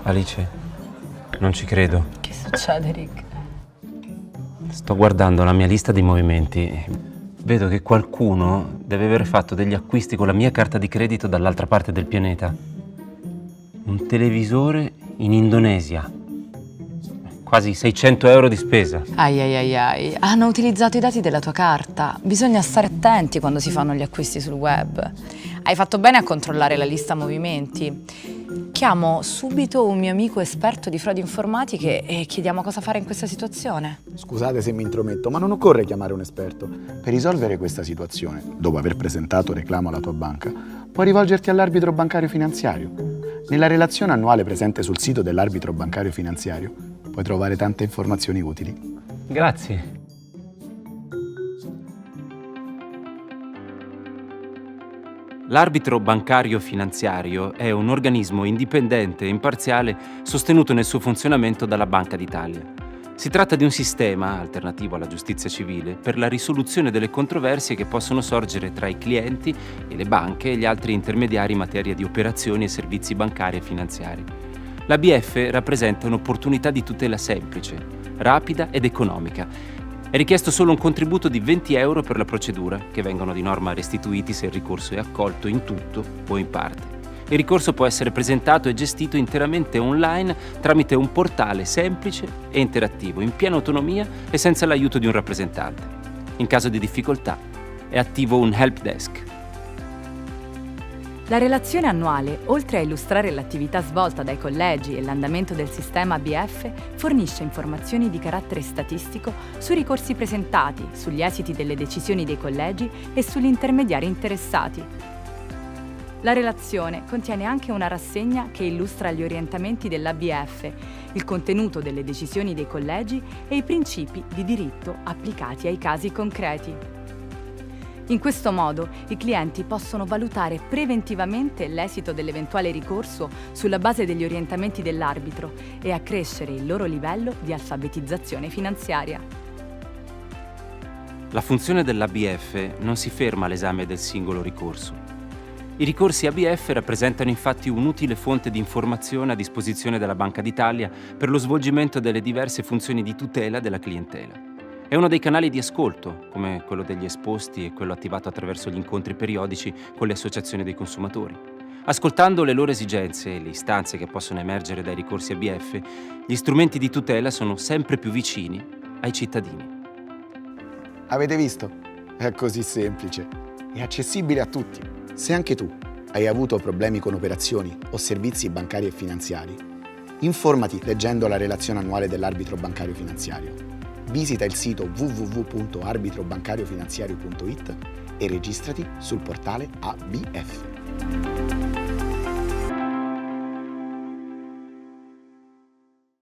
Alice, non ci credo. Che succede, Rick? Sto guardando la mia lista di movimenti. Vedo che qualcuno deve aver fatto degli acquisti con la mia carta di credito dall'altra parte del pianeta. Un televisore in Indonesia. Quasi 600 euro di spesa. Ai. Hanno utilizzato i dati della tua carta. Bisogna stare attenti quando si fanno gli acquisti sul web. Hai fatto bene a controllare la lista movimenti. Chiamo subito un mio amico esperto di frodi informatiche e chiediamo cosa fare in questa situazione. Scusate se mi intrometto, ma non occorre chiamare un esperto. Per risolvere questa situazione, dopo aver presentato reclamo alla tua banca, puoi rivolgerti all'arbitro bancario finanziario. Nella relazione annuale presente sul sito dell'arbitro bancario finanziario puoi trovare tante informazioni utili. Grazie. L'arbitro bancario finanziario è un organismo indipendente e imparziale sostenuto nel suo funzionamento dalla Banca d'Italia. Si tratta di un sistema, alternativo alla giustizia civile, per la risoluzione delle controversie che possono sorgere tra i clienti e le banche e gli altri intermediari in materia di operazioni e servizi bancari e finanziari. L'ABF rappresenta un'opportunità di tutela semplice, rapida ed economica. È richiesto solo un contributo di 20 euro per la procedura, che vengono di norma restituiti se il ricorso è accolto in tutto o in parte. Il ricorso può essere presentato e gestito interamente online tramite un portale semplice e interattivo, in piena autonomia e senza l'aiuto di un rappresentante. In caso di difficoltà è attivo un help desk. La relazione annuale, oltre a illustrare l'attività svolta dai collegi e l'andamento del sistema ABF, fornisce informazioni di carattere statistico sui ricorsi presentati, sugli esiti delle decisioni dei collegi e sugli intermediari interessati. La relazione contiene anche una rassegna che illustra gli orientamenti dell'ABF, il contenuto delle decisioni dei collegi e i principi di diritto applicati ai casi concreti. In questo modo i clienti possono valutare preventivamente l'esito dell'eventuale ricorso sulla base degli orientamenti dell'arbitro e accrescere il loro livello di alfabetizzazione finanziaria. La funzione dell'ABF non si ferma all'esame del singolo ricorso. I ricorsi ABF rappresentano infatti un'utile fonte di informazione a disposizione della Banca d'Italia per lo svolgimento delle diverse funzioni di tutela della clientela. È uno dei canali di ascolto, come quello degli esposti e quello attivato attraverso gli incontri periodici con le associazioni dei consumatori. Ascoltando le loro esigenze e le istanze che possono emergere dai ricorsi ABF, gli strumenti di tutela sono sempre più vicini ai cittadini. Avete visto? È così semplice. È accessibile a tutti. Se anche tu hai avuto problemi con operazioni o servizi bancari e finanziari, informati leggendo la relazione annuale dell'arbitro bancario finanziario. Visita il sito www.arbitrobancariofinanziario.it e registrati sul portale ABF.